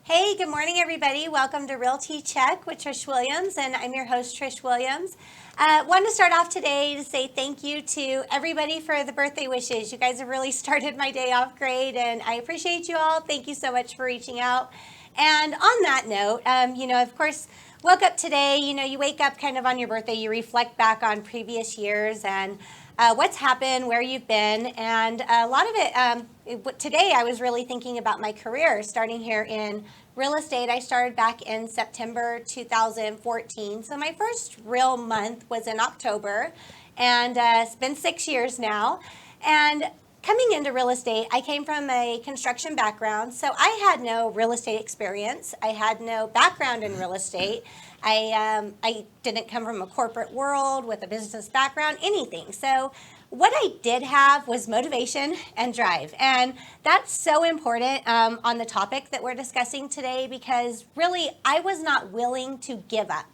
Hey, good morning, everybody. Welcome to Realty Check with Trish Williams, and I'm your host, Trish Williams. Want to start off today to say thank you to everybody for the birthday wishes. You guys have really started my day off great, and I appreciate you all. Thank you so much for reaching out. And on that note, of course, woke up today. You wake up kind of on your birthday, you reflect back on previous years and what's happened, where you've been, and a lot of it. Today, I was really thinking about my career, starting here in real estate. I started back in September 2014, so my first real month was in October, and it's been 6 years now. And coming into real estate, I came from a construction background, so I had no real estate experience. I had no background in real estate. I didn't come from a corporate world with a business background, anything. So what I did have was motivation and drive. And that's so important on the topic that we're discussing today, because really I was not willing to give up.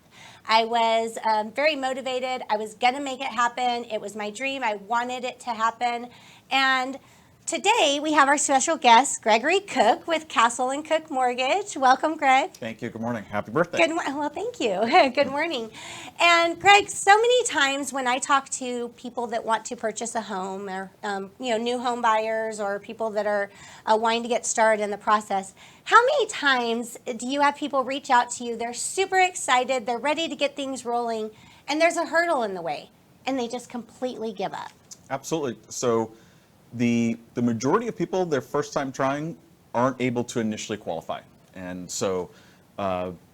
I was very motivated. I was going to make it happen. It was my dream. I wanted it to happen. And today we have our special guest, Gregory Cook with Castle and Cooke Mortgage. Welcome, Greg. Thank you. Good morning. Happy birthday. Well, thank you. Good morning. And Greg, so many times when I talk to people that want to purchase a home, or new home buyers, or people that are wanting to get started in the process, how many times do you have people reach out to you? They're super excited. They're ready to get things rolling, and there's a hurdle in the way, and they just completely give up. Absolutely. So the majority of people, their first time trying, aren't able to initially qualify. And so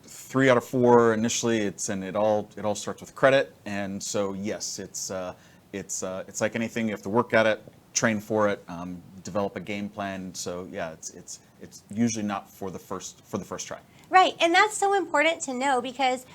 3 out of 4 initially, it all starts with credit. And so yes, it's like anything. You have to work at it, train for it, develop a game plan. So yeah, it's usually not for the first try. Right, and that's so important to know, because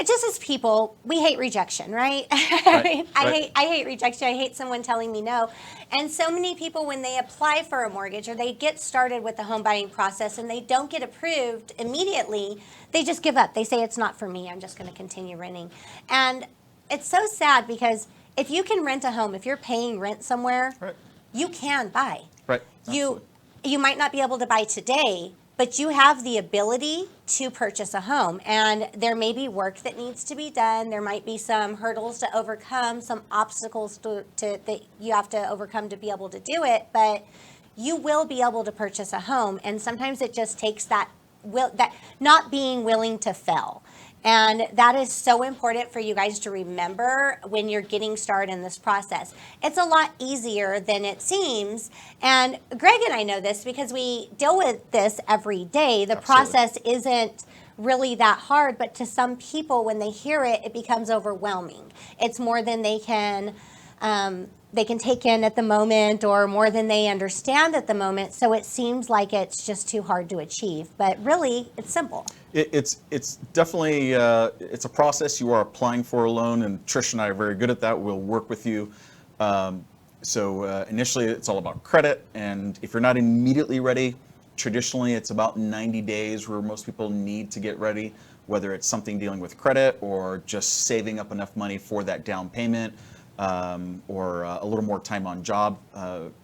just as people, we hate rejection, right? Right. I hate rejection. I hate someone telling me no. And so many people, when they apply for a mortgage or they get started with the home buying process and they don't get approved immediately, they just give up. They say, it's not for me. I'm just going to continue renting. And it's so sad, because if you can rent a home, if you're paying rent somewhere, Right. you can buy. Right. Absolutely. You might not be able to buy today, but you have the ability to purchase a home, and there may be work that needs to be done. There might be some hurdles to overcome, some obstacles that you have to overcome to be able to do it, but you will be able to purchase a home. And sometimes it just takes that not being willing to fail. And that is so important for you guys to remember when you're getting started in this process. It's a lot easier than it seems. And Greg and I know this because we deal with this every day. The Absolutely. process isn't really that hard, but to some people, when they hear it, it becomes overwhelming. It's more than they can take in at the moment, or more than they understand at the moment. So it seems like it's just too hard to achieve, but really it's simple. It's definitely it's a process. You are applying for a loan, and Trish and I are very good at that. We'll work with you. So initially, it's all about credit, and if you're not immediately ready, traditionally it's about 90 days where most people need to get ready, whether it's something dealing with credit or just saving up enough money for that down payment, or a little more time on job.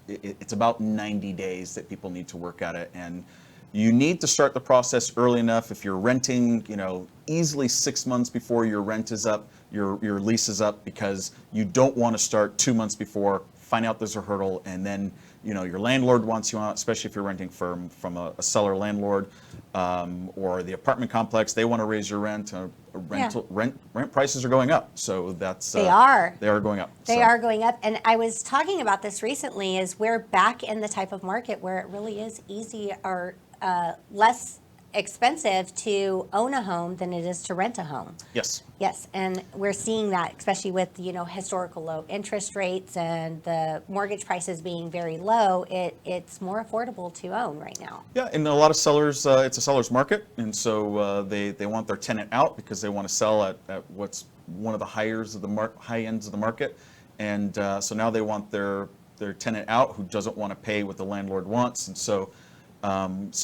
It's about 90 days that people need to work at it, and you need to start the process early enough. If you're renting, easily 6 months before your rent is up, your lease is up, because you don't want to start 2 months before, find out there's a hurdle, and then your landlord wants you out, especially if you're renting from a seller landlord, or the apartment complex. They want to raise your rent. Rent prices are going up, so that's They are going up. They are going up. And I was talking about this recently, is we're back in the type of market where it really is easy, or less expensive to own a home than it is to rent a home. Yes. Yes, and we're seeing that, especially with historical low interest rates and the mortgage prices being very low. It's more affordable to own right now. Yeah, and a lot of sellers, it's a seller's market, and so they want their tenant out because they want to sell at what's one of the high ends of the market, and so now they want their tenant out who doesn't want to pay what the landlord wants, and so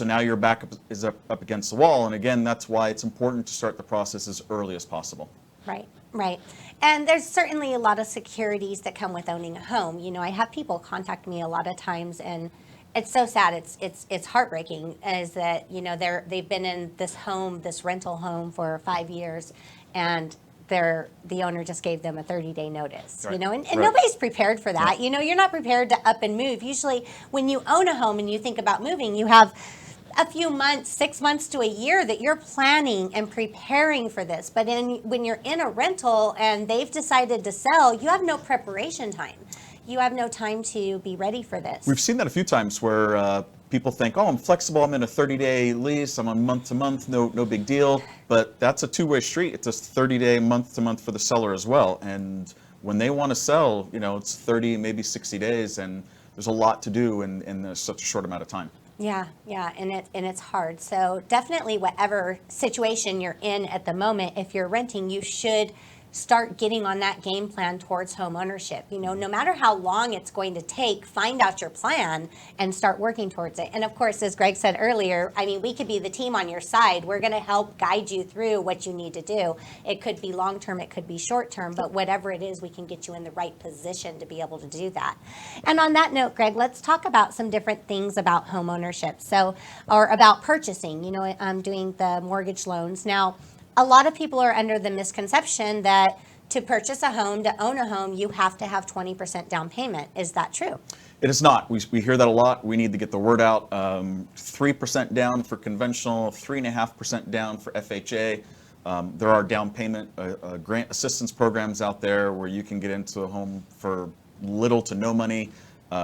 now your back is up against the wall. And again, that's why it's important to start the process as early as possible. Right, right. And there's certainly a lot of securities that come with owning a home. I have people contact me a lot of times, and It's so sad. It's heartbreaking. Is that they've been in this home, this rental home for 5 years, and the owner just gave them a 30-day notice. Right. And Right. nobody's prepared for that. Yeah. You're not prepared to up and move. Usually, when you own a home and you think about moving, you have a few months, 6 months to a year that you're planning and preparing for this. But when you're in a rental and they've decided to sell, you have no preparation time. You have no time to be ready for this. We've seen that a few times where people think, oh, I'm flexible, I'm in a 30-day lease, I'm on month to month, no big deal. But that's a two-way street. It's a 30-day, month to month for the seller as well. And when they want to sell, it's 30, maybe 60 days, and there's a lot to do in such a short amount of time. Yeah, and it's hard. So definitely whatever situation you're in at the moment, if you're renting, you should start getting on that game plan towards home ownership. No matter how long it's going to take, find out your plan and start working towards it. And of course, as Greg said earlier, we could be the team on your side. We're going to help guide you through what you need to do. It could be long term, it could be short term, but whatever it is, we can get you in the right position to be able to do that. And on that note, Greg, let's talk about some different things about home ownership. Or about purchasing, doing the mortgage loans. Now, a lot of people are under the misconception that to purchase a home, to own a home, you have to have 20% down payment. Is that true? It is not. We hear that a lot. We need to get the word out. 3% down for conventional, 3.5% down for FHA. There are down payment grant assistance programs out there where you can get into a home for little to no money.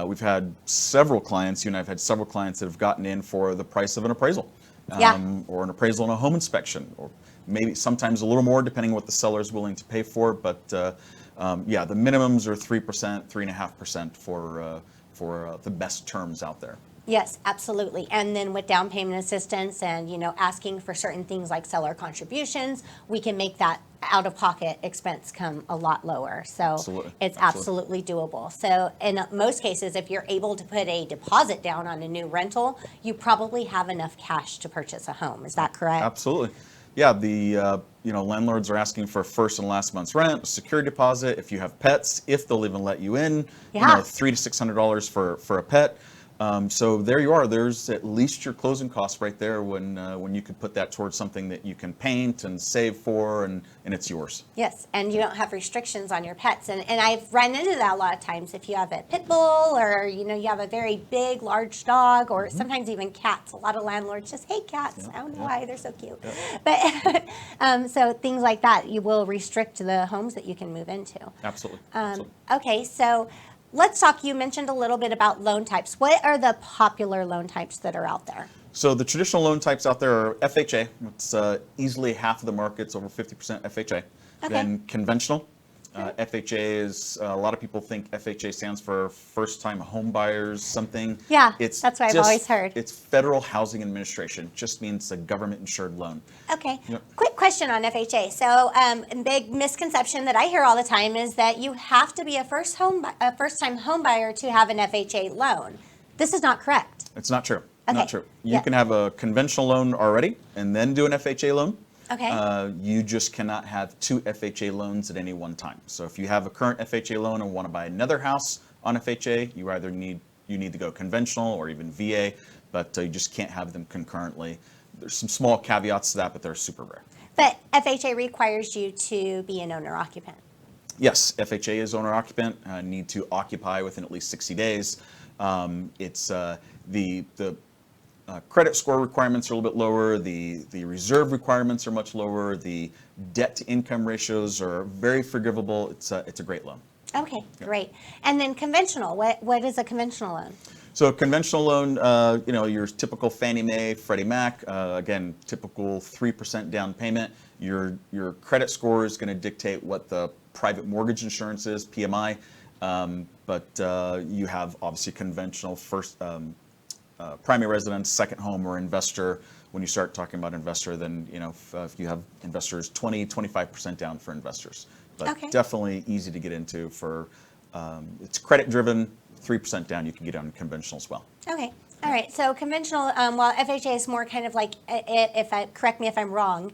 We've had several clients, you and I have had several clients that have gotten in for the price of an appraisal. Or an appraisal and a home inspection, or maybe sometimes a little more depending on what the seller is willing to pay for. But the minimums are 3%, 3.5% for the best terms out there. Yes, absolutely. And then with down payment assistance and, asking for certain things like seller contributions, we can make that out-of-pocket expense come a lot lower. So it's absolutely doable. So in most cases, if you're able to put a deposit down on a new rental, you probably have enough cash to purchase a home. Is that correct? Absolutely. Yeah, the landlords are asking for first and last month's rent, security deposit, if you have pets, if they'll even let you in, $300 to $600 for a pet. So there you are. There's at least your closing costs right there when you could put that towards something that you can paint and save for, and it's yours. Yes, and you don't have restrictions on your pets. And I've run into that a lot of times. If you have a pit bull or, you have a very big, large dog, or sometimes even cats. A lot of landlords just hate cats. I don't know why. They're so cute. But so things like that, you will restrict the homes that you can move into. Absolutely. Okay, so let's talk. You mentioned a little bit about loan types. What are the popular loan types that are out there? So the traditional loan types out there are FHA. It's easily half of the market's over 50% FHA. Okay. Then conventional. FHA is, a lot of people think FHA stands for first-time home buyers something. Yeah, that's what I've always heard. It's Federal Housing Administration. Just means a government-insured loan. Okay. Yep. Quick question on FHA. So a big misconception that I hear all the time is that you have to be a first-time home buyer to have an FHA loan. This is not correct. It's not true. Okay. Not true. You can have a conventional loan already and then do an FHA loan. Okay. You just cannot have two FHA loans at any one time. So if you have a current FHA loan and want to buy another house on FHA, you either need to go conventional or even VA, but you just can't have them concurrently. There's some small caveats to that, but they're super rare. But FHA requires you to be an owner-occupant. Yes, FHA is owner-occupant. Need to occupy within at least 60 days. It's the credit score requirements are a little bit lower. The reserve requirements are much lower. The debt-to-income ratios are very forgivable. It's a great loan. Okay, great. And then conventional. What is a conventional loan? So a conventional loan, your typical Fannie Mae, Freddie Mac, again, typical 3% down payment. Your credit score is going to dictate what the private mortgage insurance is, PMI. But you have obviously conventional first primary residence, second home, or investor. When you start talking about investor, then if you have investors, 25% down for investors. But definitely easy to get into for. It's credit driven. 3% down, you can get on conventional as well. Okay. All right. So conventional, while FHA is more kind of like, correct me if I'm wrong,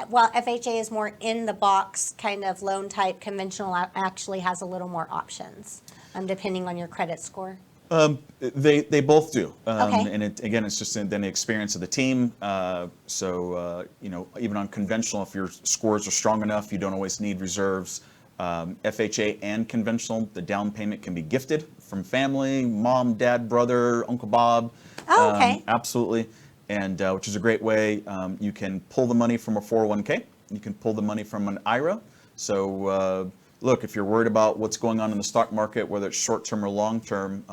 while FHA is more in the box kind of loan type, conventional actually has a little more options, depending on your credit score. They both do. Okay. And again, it's just then the experience of the team. Even on conventional, if your scores are strong enough, you don't always need reserves. FHA and conventional, the down payment can be gifted from family, mom, dad, brother, Uncle Bob. Oh, okay. Absolutely. And which is a great way. You can pull the money from a 401k. You can pull the money from an IRA. So look, if you're worried about what's going on in the stock market, whether it's short-term or long-term,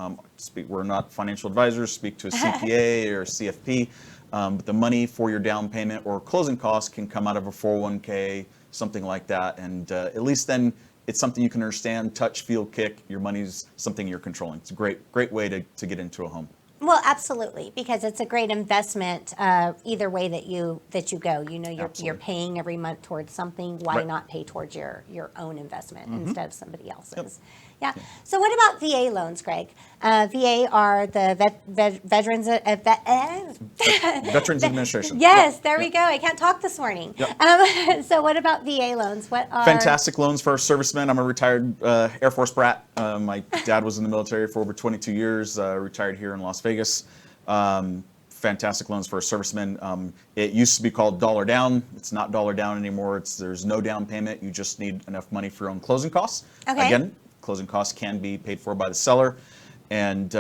we're not financial advisors, speak to a CPA or a CFP, but the money for your down payment or closing costs can come out of a 401k, something like that. And at least then it's something you can understand, touch, feel, kick. Your money's something you're controlling. It's a great way to get into a home. Well, absolutely, because it's a great investment either way that you go. You know, you're paying every month towards something. Why not pay towards your own investment instead of somebody else's? Yeah. So what about VA loans, Greg? VA are the Veterans Veterans Administration. Yes, there we go. I can't talk this morning. So what about VA loans? What are fantastic loans for servicemen? I'm a retired Air Force brat. My dad was in the military for over 22 years. Retired here in Las Vegas. Fantastic loans for a serviceman. It used to be called dollar down. It's not dollar down anymore. There's no down payment. You just need enough money for your own closing costs. Okay. Again, closing costs can be paid for by the seller, and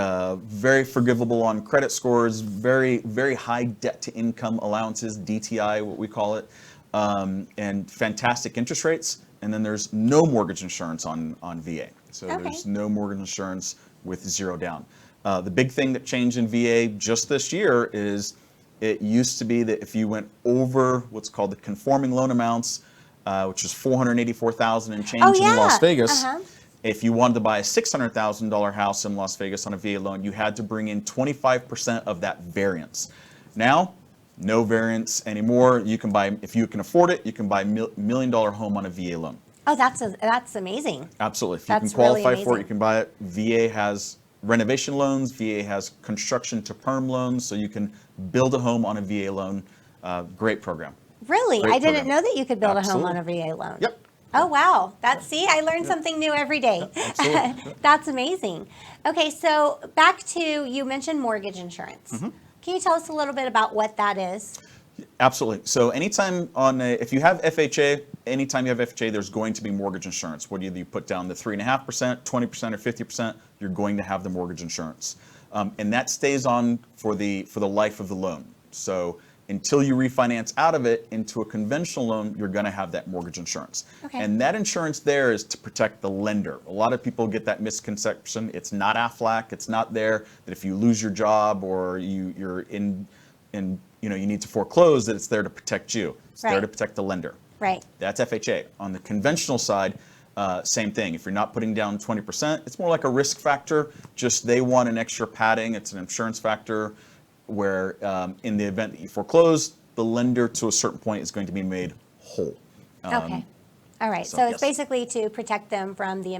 very forgivable on credit scores. Very, very high debt to income allowances, DTI, what we call it, and fantastic interest rates. And then there's no mortgage insurance on VA. So there's no mortgage insurance with zero down. The big thing that changed in VA just this year is it used to be that if you went over what's called the conforming loan amounts, which is $484,000 and change in Las Vegas, if you wanted to buy a $600,000 house in Las Vegas on a VA loan, you had to bring in 25% of that variance. Now, no variance anymore. You can buy, if you can afford it, you can buy $1 million home on a VA loan. Oh, that's amazing. Absolutely. If you can qualify for it, you can buy it. VA has renovation loans. VA has construction to perm loans, so you can build a home on a VA loan. Great program. Really? Great I didn't program. know that you could build a home on a VA loan. Yep. Oh, wow. I learned something new every day. Absolutely. That's amazing. Okay, so back to, you mentioned mortgage insurance. Can you tell us a little bit about what that is? Absolutely. So anytime if you have FHA, anytime you have FHA, there's going to be mortgage insurance. Whether you put down the 3.5%, 20%, or 50%, you're going to have the mortgage insurance. And that stays on for the life of the loan. So until you refinance out of it into a conventional loan, you're going to have that mortgage insurance. Okay. And that insurance there is to protect the lender. A lot of people get that misconception. It's not AFLAC. It's not there that if you lose your job or you're in you need to foreclose, that it's there to protect you. It's there to protect the lender. Right. That's FHA. On the conventional side, same thing. If you're not putting down 20%, it's more like a risk factor. Just they want an extra padding. It's an insurance factor where in the event that you foreclose, the lender to a certain point is going to be made whole. Okay. All right. So it's basically to protect them from the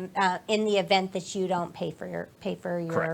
in the event that you don't pay for your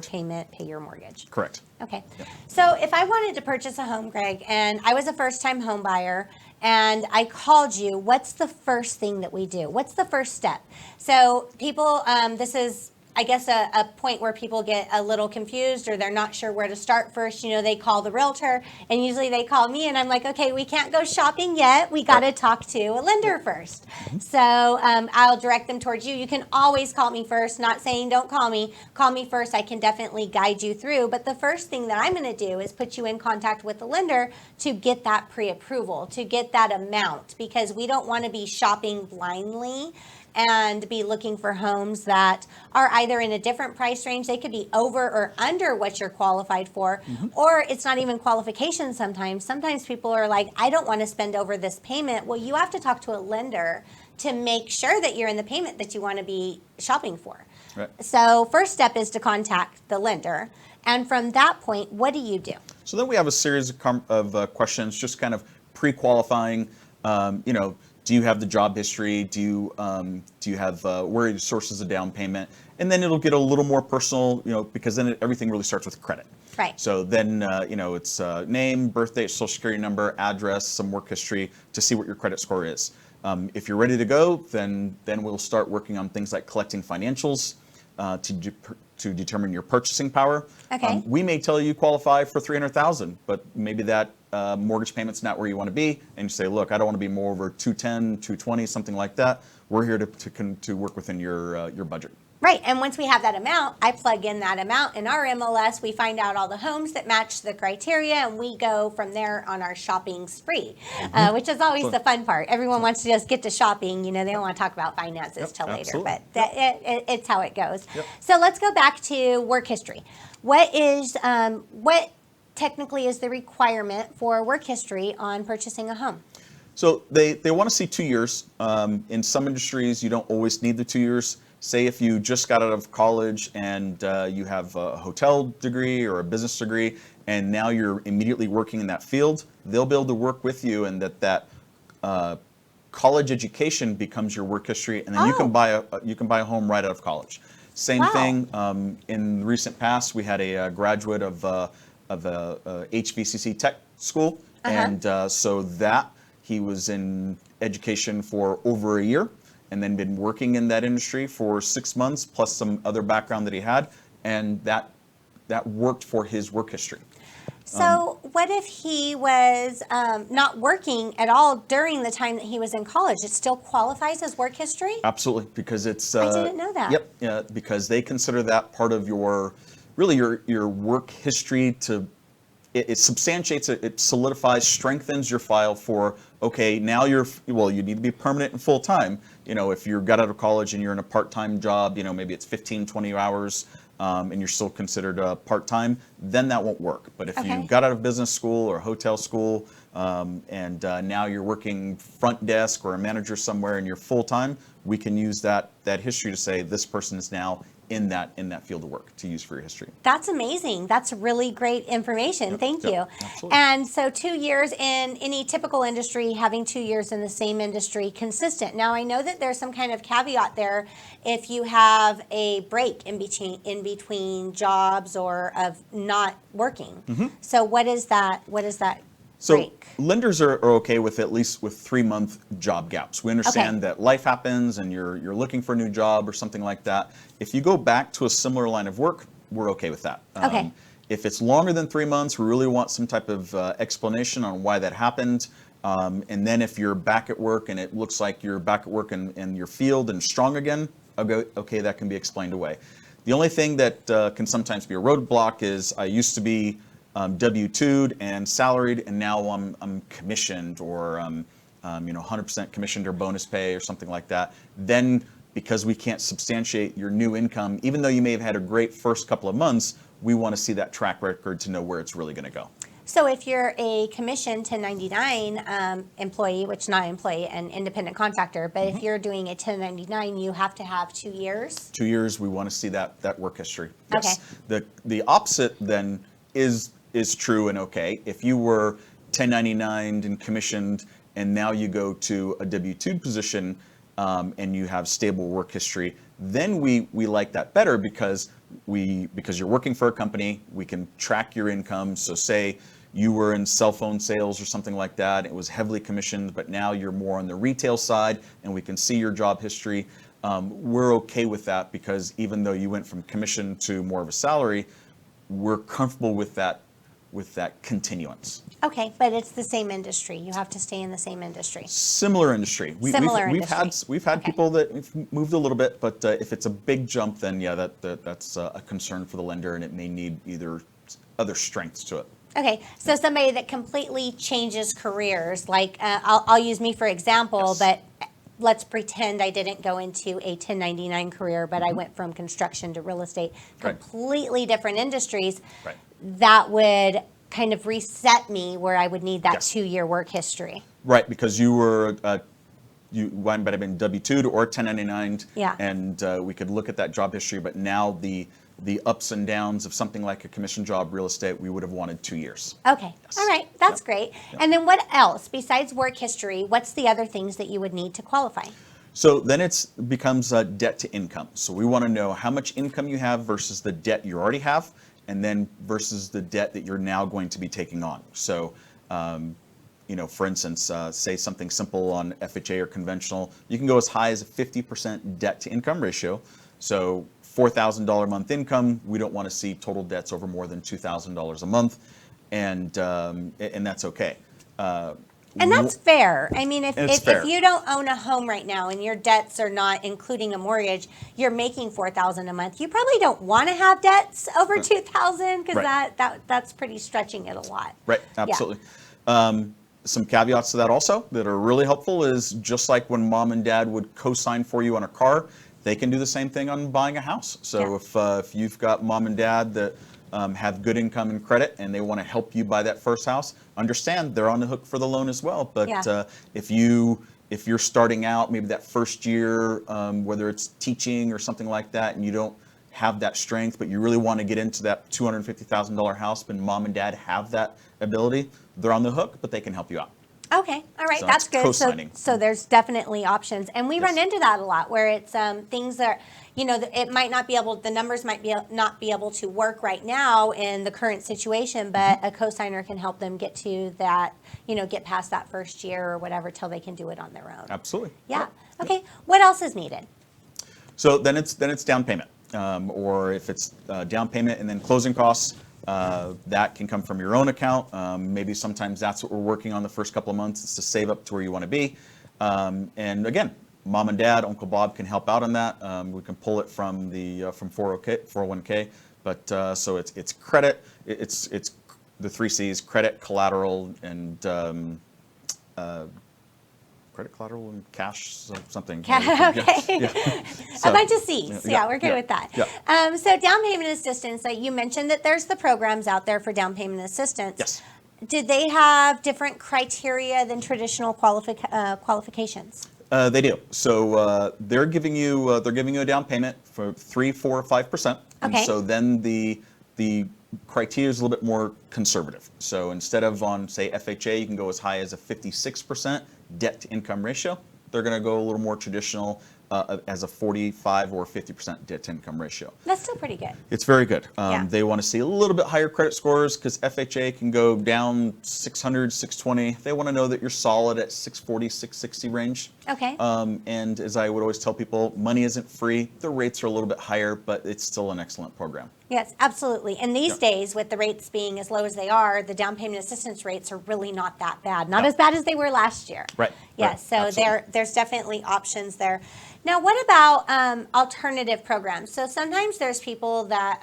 payment, pay your mortgage. Correct. Okay. Yep. So if I wanted to purchase a home, Greg, and I was a first-time home buyer, and I called you, what's the first thing that we do? What's the first step? So people, this is, I guess, a point where people get a little confused or they're not sure where to start first. You know, they call the realtor, and usually they call me, and I'm like, okay, we can't go shopping yet. We got to talk to a lender first. So I'll direct them towards you. You can always call me first, not saying don't call me. Call me first. I can definitely guide you through. But the first thing that I'm going to do is put you in contact with the lender to get that pre-approval, to get that amount, because we don't want to be shopping blindly and be looking for homes that are either in a different price range. They could be over or under what you're qualified for, or it's not even qualification sometimes. Sometimes people are like, I don't want to spend over this payment. Well, you have to talk to a lender to make sure that you're in the payment that you want to be shopping for. Right. So first step is to contact the lender. And from that point, what do you do? So then we have a series of questions, just kind of pre-qualifying, do you have the job history? Do you have where are your sources of down payment? And then it'll get a little more personal, because then everything really starts with credit. Right. So then it's name, birth date, social security number, address, some work history to see what your credit score is. If you're ready to go, then we'll start working on things like collecting financials to determine your purchasing power. Okay. We may tell you qualify for 300,000, but maybe that mortgage payment's not where you want to be, and you say, look, I don't want to be more over 210, 220, something like that. We're here to work within your budget. Right, and once we have that amount, I plug in that amount in our MLS. We find out all the homes that match the criteria, and we go from there on our shopping spree, which is always the fun part. Everyone wants to just get to shopping. You know, they don't want to talk about finances till later, but it's how it goes. Yep. So let's go back to work history. What technically is the requirement for work history on purchasing a home? So they want to see 2 years. In some industries, you don't always need the 2 years. Say if you just got out of college and you have a hotel degree or a business degree, and now you're immediately working in that field, they'll be able to work with you, and that college education becomes your work history, and then you can buy a home right out of college. Same thing. In recent past, we had a graduate of a HBCC tech school, and so that he was in education for over a year, and then been working in that industry for 6 months, plus some other background that he had, and that worked for his work history. So what if he was not working at all during the time that he was in college? It still qualifies as work history? Absolutely, because it's... I didn't know that. Yep, yeah, because they consider that part of your work history. It substantiates it, it solidifies, strengthens your file for, okay, now you need to be permanent and full-time. You know, if you got out of college and you're in a part-time job, you know, maybe it's 15, 20 hours, and you're still considered part-time, then that won't work. But if you got out of business school or hotel school, and now you're working front desk or a manager somewhere and you're full-time, we can use that history to say this person is now in that field of work to use for your history. That's amazing. That's really great information. Thank you. Absolutely. And so 2 years in any typical industry, having 2 years in the same industry, consistent. Now I know that there's some kind of caveat there if you have a break in between jobs or of not working. So what is that? So break? lenders are okay with at least with 3-month job gaps. We understand that life happens and you're looking for a new job or something like that. If you go back to a similar line of work, we're okay with that. If it's longer than 3 months, we really want some type of explanation on why that happened. And then if you're back at work and it looks like you're back at work in your field and strong again, okay, that can be explained away. The only thing that can sometimes be a roadblock is I used to be W-2'd and salaried, and now I'm commissioned or 100% commissioned or bonus pay or something like that. Then because we can't substantiate your new income, even though you may have had a great first couple of months, we want to see that track record to know where it's really going to go. So if you're a commission 1099 employee, which not employee, an independent contractor, but if you're doing a 1099, you have to have 2 years? 2 years, we want to see that work history. Yes. The opposite then is true and okay. If you were 1099 and commissioned and now you go to a W-2 position and you have stable work history, then we like that better because you're working for a company, we can track your income. So say you were in cell phone sales or something like that, it was heavily commissioned, but now you're more on the retail side and we can see your job history. We're okay with that because even though you went from commission to more of a salary, we're comfortable with that continuance. Okay, but it's the same industry. You have to stay in the same industry. Similar industry. We've had people that have moved a little bit, but if it's a big jump, then yeah, that's a concern for the lender, and it may need either other strengths to it. Okay, so somebody that completely changes careers, like I'll use me for example, but let's pretend I didn't go into a 1099 career, but I went from construction to real estate, completely different industries. Right. That would kind of reset me where I would need that 2-year work history. Right, because you were you might have been W-2'd or 1099'd, and we could look at that job history. But now the ups and downs of something like a commission job, real estate, we would have wanted 2 years. Okay, all right, that's great. And then what else besides work history? What's the other things that you would need to qualify? So then it becomes debt to income. So we want to know how much income you have versus the debt you already have, and then versus the debt that you're now going to be taking on. So, for instance, say something simple on FHA or conventional, you can go as high as a 50% debt to income ratio. So $4,000 a month income, we don't want to see total debts over more than $2,000 a month, and that's okay. And that's fair. I mean, Fair. if you don't own a home right now and your debts are not including a mortgage, you're making $4,000 a month. You probably don't want to have debts over $2,000 because that's pretty stretching it a lot. Right, absolutely. Some caveats to that also that are really helpful is just like when mom and dad would co-sign for you on a car, they can do the same thing on buying a house. So if you've got mom and dad that have good income and credit and they want to help you buy that first house, understand they're on the hook for the loan as well. But if you're starting out, maybe that first year, whether it's teaching or something like that, and you don't have that strength, but you really want to get into that $250,000 house, but mom and dad have that ability, they're on the hook, but they can help you out. Okay, all right, So that's good. co-signing. So there's definitely options, and we run into that a lot, where it's things that it might not be able, the numbers might not be able to work right now in the current situation, but a co-signer can help them get to that, get past that first year or whatever till they can do it on their own. Absolutely. Yeah. Okay. What else is needed? So then it's down payment, or if it's down payment and then closing costs. That can come from your own account. Maybe sometimes that's what we're working on the first couple of months, is to save up to where you want to be. And again, mom and dad, Uncle Bob can help out on that. We can pull it from the from 401k. But so it's credit. It's the 3 C's: credit, collateral, and credit, collateral, and cash, something. Okay. So, a bunch of C's. Yeah, we're good with that. Yeah. So down payment assistance, you mentioned that there's the programs out there for down payment assistance. Yes. Did they have different criteria than traditional qualifications? They do. So they're giving you a down payment for 3%, 4%, or 5%. And Okay. so then the criteria is a little bit more conservative. So instead of on, say, FHA, you can go as high as a 56% debt to income ratio. They're going to go a little more traditional as a 45 or 50% debt to income ratio. That's still pretty good. It's very good. Yeah. They want to see a little bit higher credit scores because FHA can go down 600, 620. They want to know that you're solid at 640, 660 range. Okay. And as I would always tell people, money isn't free. The rates are a little bit higher, but it's still an excellent program. Yes, absolutely. And these days, with the rates being as low as they are, the down payment assistance rates are really not that bad. Not as bad as they were last year. Right. Yes, right. so there's definitely options there. Now, what about alternative programs? So sometimes there's people that,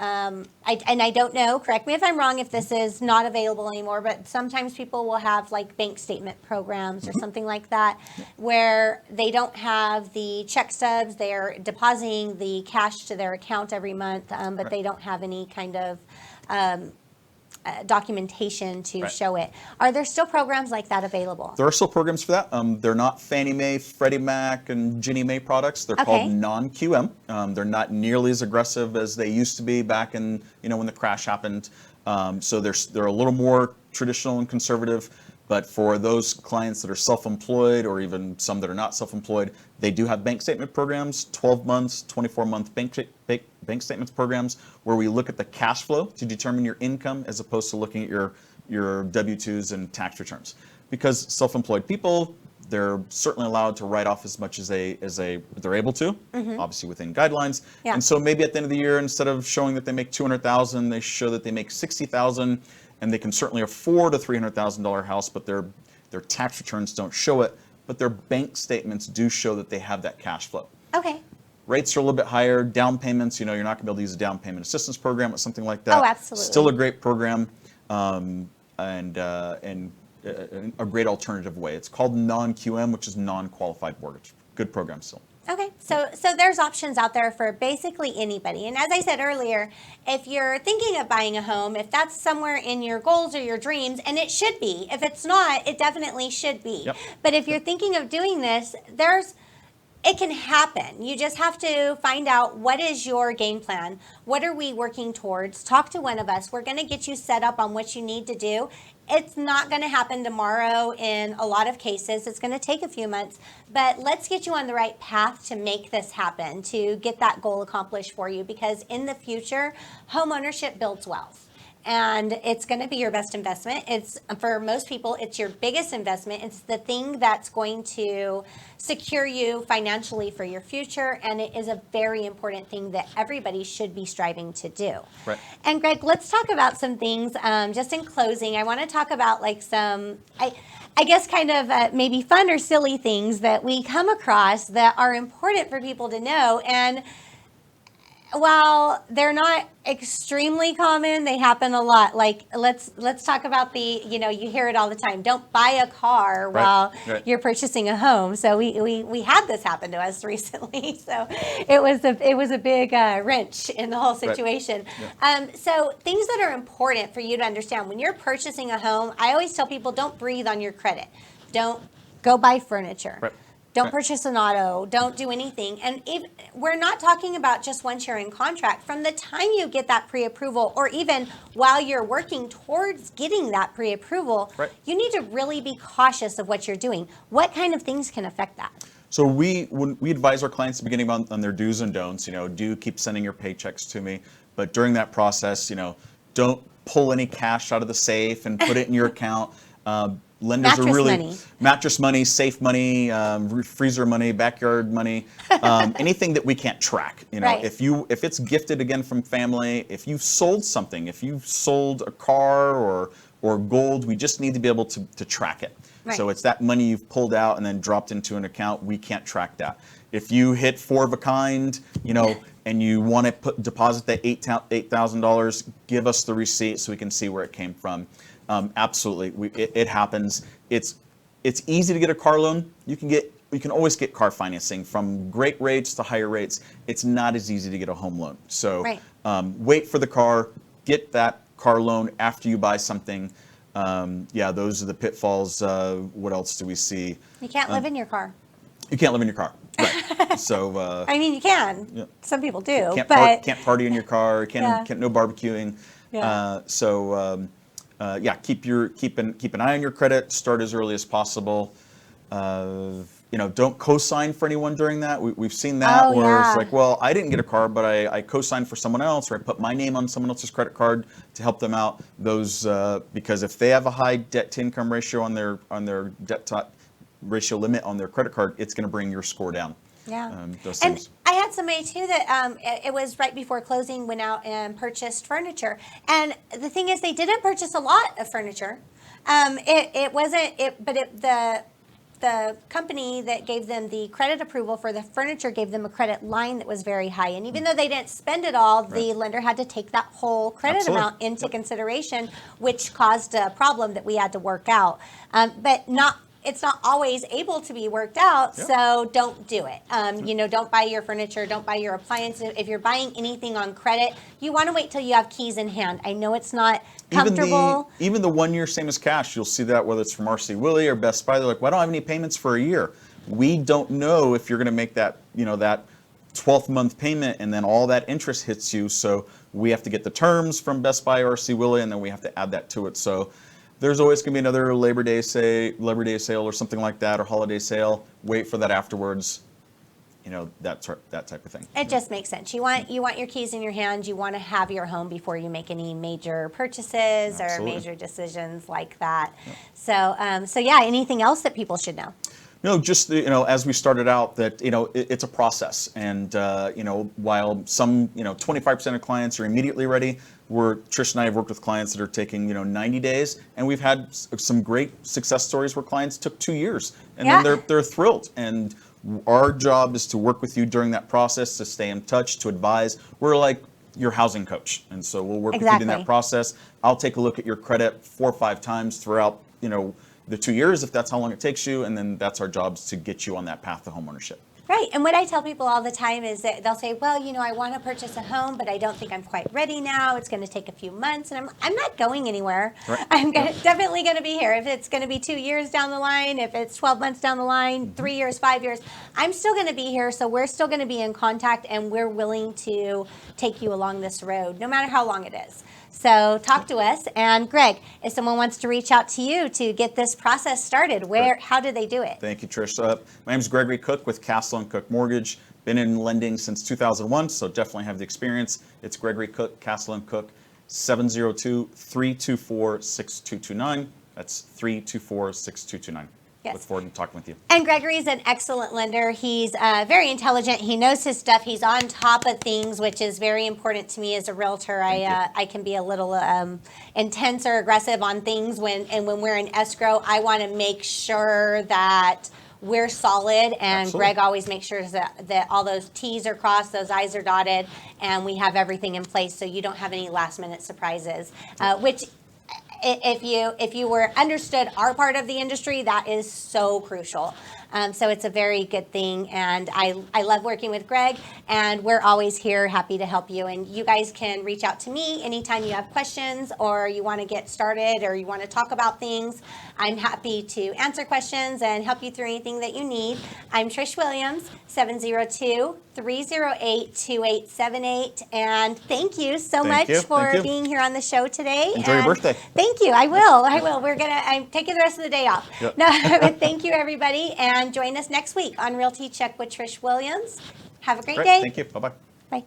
I don't know, correct me if I'm wrong, if this is not available anymore, but sometimes people will have like bank statement programs or something like that, where they don't have the check stubs, they're depositing the cash to their account every month, but they don't have any kind of documentation to show it. Are there still programs like that available? There are still programs for that. They're not Fannie Mae, Freddie Mac, and Ginnie Mae products. They're called non-QM. They're not nearly as aggressive as they used to be back in, when the crash happened. So they're a little more traditional and conservative. But for those clients that are self-employed, or even some that are not self-employed, they do have bank statement programs, 12 months, 24-month bank statements programs, where we look at the cash flow to determine your income, as opposed to looking at your W-2s and tax returns. Because self-employed people, they're certainly allowed to write off as much as they're able to, obviously within guidelines. Yeah. And so maybe at the end of the year, instead of showing that they make $200,000, they show that they make $60,000. And they can certainly afford a $300,000 house, but their tax returns don't show it, but their bank statements do show that they have that cash flow. Okay. Rates are a little bit higher. Down payments, you're not going to be able to use a down payment assistance program or something like that. Oh, absolutely. Still a great program, and a great alternative way. It's called non-QM, which is non-qualified mortgage. Good program still. Okay, so there's options out there for basically anybody. And as I said earlier, if you're thinking of buying a home, if that's somewhere in your goals or your dreams, and it should be. If it's not, it definitely should be. Yep. But if you're thinking of doing this, it can happen. You just have to find out, what is your game plan? What are we working towards? Talk to one of us. We're going to get you set up on what you need to do. It's not going to happen tomorrow in a lot of cases. It's going to take a few months, but let's get you on the right path to make this happen, to get that goal accomplished for you, because in the future, home ownership builds wealth. and it's going to be your best investment. It's, for most people, it's your biggest investment. It's the thing that's going to secure you financially for your future, and it is a very important thing that everybody should be striving to do. Right. And Greg, let's talk about some things. Just in closing, I want to talk about like some, I guess, kind of maybe fun or silly things that we come across that are important for people to know. And while they're not extremely common, they happen a lot. Like, let's talk about the, you hear it all the time. Don't buy a car while you're purchasing a home. So we had this happen to us recently. So it was a big wrench in the whole situation. Right. Yeah. So things that are important for you to understand when you're purchasing a home, I always tell people, don't breathe on your credit. Don't go buy furniture. Right. Don't purchase an auto. Don't do anything. And if we're not talking about just once you're in contract, from the time you get that pre-approval, or even while you're working towards getting that pre-approval, you need to really be cautious of what you're doing. What kind of things can affect that? So when we advise our clients at the beginning on their do's and don'ts, do keep sending your paychecks to me. But during that process, don't pull any cash out of the safe and put it in your account. Lenders mattress are really money. Mattress money, safe money, freezer money, backyard money, anything that we can't track. Right. If it's gifted again from family, if you've sold something, if you've sold a car or gold, we just need to be able to track it. Right. So it's that money you've pulled out and then dropped into an account, we can't track that. If you hit 4 of a kind, and you want to deposit that $8,000, give us the receipt so we can see where it came from. Absolutely, it happens. It's easy to get a car loan. You can always get car financing from great rates to higher rates. It's not as easy to get a home loan. So wait for the car, get that car loan after you buy something. Those are the pitfalls. What else do we see? You can't live in your car. You can't live in your car. Right. So I mean, you can. Yeah. Some people do. Can't party in your car. Can't no barbecuing. Yeah. Keep an eye on your credit. Start as early as possible. Don't co-sign for anyone during that. We've seen that it's like, well, I didn't get a car, but I co-signed for someone else, or I put my name on someone else's credit card to help them out. Those because if they have a high debt to income ratio on their debt to ratio limit on their credit card, it's going to bring your score down. Yeah. Those and things. I had somebody too that it was right before closing, went out and purchased furniture. And the thing is, they didn't purchase a lot of furniture. The company that gave them the credit approval for the furniture gave them a credit line that was very high. And even though they didn't spend it all, the lender had to take that whole credit amount into consideration, which caused a problem that we had to work out. It's not always able to be worked out, so don't do it. Don't buy your furniture, don't buy your appliances. If you're buying anything on credit, you want to wait till you have keys in hand. I know it's not comfortable. Even the 1 year same as cash, you'll see that whether it's from RC Willey or Best Buy. They're like, well, I don't have any payments for a year. We don't know if you're going to make that, that 12th month payment and then all that interest hits you. So we have to get the terms from Best Buy or RC Willey, and then we have to add that to it. So there's always going to be another Labor Day sale or something like that, or holiday sale. Wait for that afterwards. That type of thing. It just makes sense. You want your keys in your hand. You want to have your home before you make any major purchases or major decisions like that. Yep. So anything else that people should know? Just as we started out, that it's a process, and while some 25% of clients are immediately ready, Trish and I have worked with clients that are taking 90 days, and we've had some great success stories where clients took 2 years, and then they're thrilled. And our job is to work with you during that process, to stay in touch, to advise. We're like your housing coach, and so we'll work with you in that process. I'll take a look at your credit 4 or 5 times throughout the 2 years, if that's how long it takes you, and then that's our job, to get you on that path to homeownership. Right. And what I tell people all the time is that they'll say, well, I want to purchase a home, but I don't think I'm quite ready now. It's going to take a few months. And I'm not going anywhere. Right. I'm definitely going to be here. If it's going to be 2 years down the line, if it's 12 months down the line, 3 years, 5 years, I'm still going to be here. So we're still going to be in contact, and we're willing to take you along this road, no matter how long it is. So talk to us. And Greg, if someone wants to reach out to you to get this process started, how do they do it? Thank you, Trish. My name is Gregory Cook with Castle and Cooke Mortgage. Been in lending since 2001, so definitely have the experience. It's Gregory Cook, Castle and Cooke. 702-324-6229. That's 324-6229. Yes. Look forward to talking with you. And Gregory's an excellent lender. He's very intelligent. He knows his stuff. He's on top of things, which is very important to me as a realtor. I can be a little intense or aggressive on things when we're in escrow. I want to make sure that we're solid, and Absolutely. Greg always makes sure that all those T's are crossed, those I's are dotted, and we have everything in place so you don't have any last minute surprises, which if you were understood our part of the industry, that is so crucial. So it's a very good thing, and I love working with Greg, and we're always here happy to help you. And you guys can reach out to me anytime you have questions or you want to get started or you want to talk about things. I'm happy to answer questions and help you through anything that you need. I'm Trish Williams, 702-308-2878, and thank you so much for being here on the show today. Enjoy your birthday. Thank you. I will. I'm taking the rest of the day off. Yep. No, but thank you, everybody, and join us next week on Realty Check with Trish Williams. Have a great day. Thank you. Bye-bye. Bye.